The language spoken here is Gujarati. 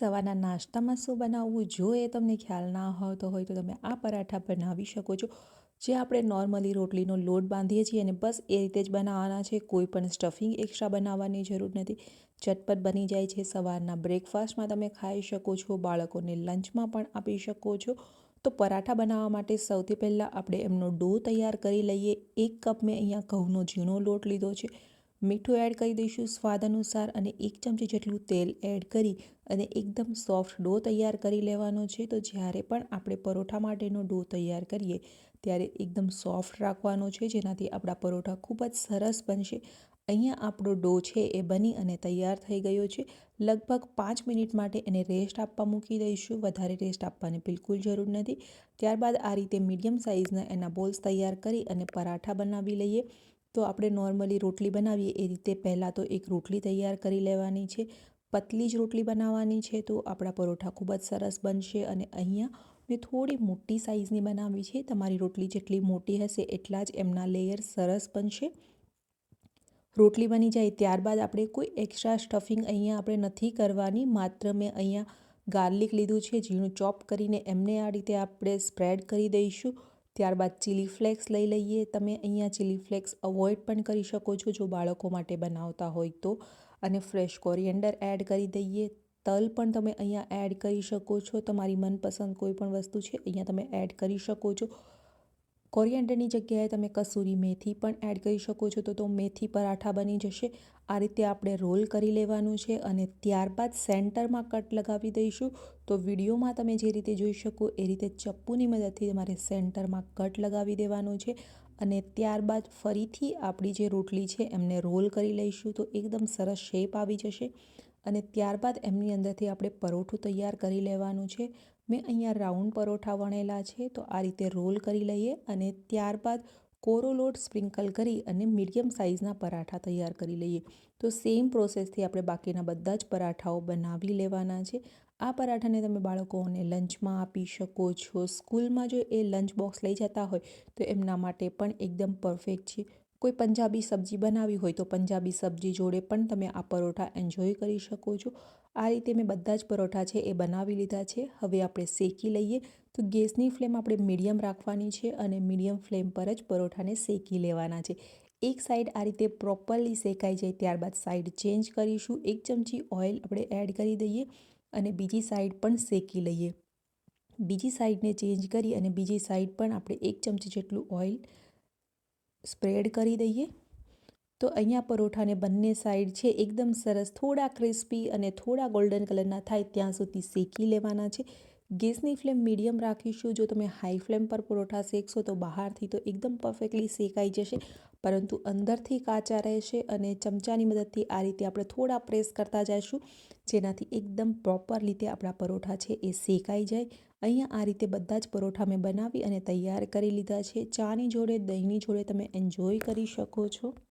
સવારના નાસ્તામાં શું બનાવવું જો એ તમને ખ્યાલ ના હોતો હોય તો તમે આ પરાઠા બનાવી શકો છો, જે આપણે નોર્મલી રોટલીનો લોટ બાંધીએ છીએ અને બસ એ રીતે જ બનાવવાના છે. કોઈ પણ સ્ટફિંગ એક્સ્ટ્રા બનાવવાની જરૂર નથી. ઝટપટ બની જાય છે. સવારના બ્રેકફાસ્ટમાં તમે ખાઈ શકો છો, બાળકોને લંચમાં પણ આપી શકો છો. તો પરાઠા બનાવવા માટે સૌથી પહેલાં આપણે એમનો ડો તૈયાર કરી લઈએ. 1 કપ મેં અહીંયા ઘઉંનો ઝીણો લોટ લીધો છે. મીઠું એડ કરી દઈશું સ્વાદ અનુસાર અને 1 ચમચી જેટલું તેલ એડ કરી અને એકદમ સોફ્ટ ડો તૈયાર કરી લેવાનો છે. તો જ્યારે પણ આપણે પરોઠા માટેનો ડો તૈયાર કરીએ ત્યારે એકદમ સોફ્ટ રાખવાનો છે, જેનાથી આપણા પરોઠા ખૂબ જ સરસ બનશે. અહીંયા આપણો ડો છે એ બની અને તૈયાર થઈ ગયો છે. લગભગ 5 મિનિટ માટે એને રેસ્ટ આપવા મૂકી દઈશું. વધારે રેસ્ટ આપવાની બિલકુલ જરૂર નથી. ત્યારબાદ આ રીતે મીડિયમ સાઇઝના એના બોલ્સ તૈયાર કરી અને પરાઠા બનાવી લઈએ. તો આપણે નોર્મલી રોટલી બનાવીએ એ રીતે પહેલાં તો એક રોટલી તૈયાર કરી લેવાની છે. પતલી જ રોટલી બનાવવાની છે તો આપણા પરોઠા ખૂબ જ સરસ બનશે. અને અહીંયા મેં થોડી મોટી સાઇઝની બનાવી છે. તમારી રોટલી જેટલી મોટી હશે એટલા જ એમના લેયર સરસ બનશે. રોટલી બની જાય ત્યારબાદ આપણે કોઈ એક્સ્ટ્રા સ્ટફિંગ અહીંયા આપણે નથી કરવાની. માત્ર મેં અહીંયા ગાર્લિક લીધું છે, ઝીણું ચોપ કરીને એમને આ રીતે આપણે સ્પ્રેડ કરી દઈશું. ત્યારબાદ ચીલી ફ્લેક્સ લઈ લઈએ. તમે અહીંયા ચીલી ફ્લેક્સ અવોઇડ પણ કરી શકો છો જો બાળકો માટે બનાવતા હોય તો. અને ફ્રેશ કોરિએન્ડર એડ કરી દઈએ. તલ પણ તમે અહીંયા એડ કરી શકો છો. તમારી મનપસંદ કોઈ પણ વસ્તુ છે અહીંયા તમે એડ કરી શકો છો. કોરિએન્ડરની જગ્યાએ તમે કસૂરી મેથી પણ એડ કરી શકો છો. તો મેથી પરાઠા બની જશે. આ રીતે આપણે રોલ કરી લેવાનું છે અને ત્યારબાદ સેન્ટરમાં કટ લગાવી દઈશું. તો વિડીયોમાં તમે જે રીતે જોઈ શકો એ રીતે ચપ્પુની મદદથી તમારે સેન્ટરમાં કટ લગાવી દેવાનું છે. અને ત્યારબાદ ફરીથી આપણી જે રોટલી છે એમને રોલ કરી લઈશું તો એકદમ સરસ શેપ આવી જશે. અને ત્યારબાદ એમની અંદરથી આપણે પરોઠું તૈયાર કરી લેવાનું છે. મેં અહીંયા રાઉન્ડ પરોઠા વણેલા છે. તો આ રીતે રોલ કરી લઈએ અને ત્યારબાદ કોરો લોટ સ્પ્રિંકલ કરી અને મીડિયમ સાઇઝના પરાઠા તૈયાર કરી લઈએ. તો સેમ પ્રોસેસથી આપણે બાકીના બધા જ પરાઠાઓ બનાવી લેવાના છે. આ પરાઠાને તમે બાળકોને લંચમાં આપી શકો છો. સ્કૂલમાં જો એ લંચ બોક્સ લઈ જતા હોય તો એમના માટે પણ એકદમ પરફેક્ટ છે. કોઈ પંજાબી સબ્જી બનાવી હોય તો પંજાબી સબ્જી જોડે પણ તમે આ પરોઠા એન્જોય કરી શકો છો. આ રીતે મેં બધા જ પરોઠા છે એ બનાવી લીધા છે. હવે આપણે શેકી લઈએ. તો ગેસની ફ્લેમ આપણે મીડિયમ રાખવાની છે અને મીડિયમ ફ્લેમ પર જ પરોઠાને શેકી લેવાના છે. એક સાઈડ આ રીતે પ્રોપરલી શેકાઈ જાય ત્યારબાદ સાઈડ ચેન્જ કરીશું. 1 ચમચી ઓઇલ આપણે એડ કરી દઈએ અને બીજી સાઈડ પણ શેકી લઈએ. બીજી સાઈડને ચેન્જ કરી અને બીજી સાઈડ પણ આપણે 1 ચમચી જેટલું ઓઇલ સ્પ્રેડ કરી દઈએ. તો અહીંયા પરોઠાને બંને સાઈડ છે એકદમ સરસ થોડા ક્રિસ્પી અને થોડા ગોલ્ડન કલરના થાય ત્યાં સુધી શેકી લેવાના છે. ગેસની ફ્લેમ મીડિયમ રાખીશું. જો તમે હાઈ ફ્લેમ પર પરોઠા શેકશો તો બહારથી તો એકદમ પરફેક્ટલી શેકાઈ જશે, પરંતુ અંદરથી કાચા રહેશે. અને ચમચાની મદદથી આ રીતે આપણે થોડા પ્રેસ કરતા જઈશું, જેનાથી એકદમ પ્રોપર રીતે આપણા પરોઠા છે એ શેકાઈ જાય. અહીંયા આ રીતે બધા જ પરોઠા મેં બનાવી અને તૈયાર કરી લીધા છે. ચાની જોડે, દહીંની જોડે તમે એન્જોય કરી શકો છો.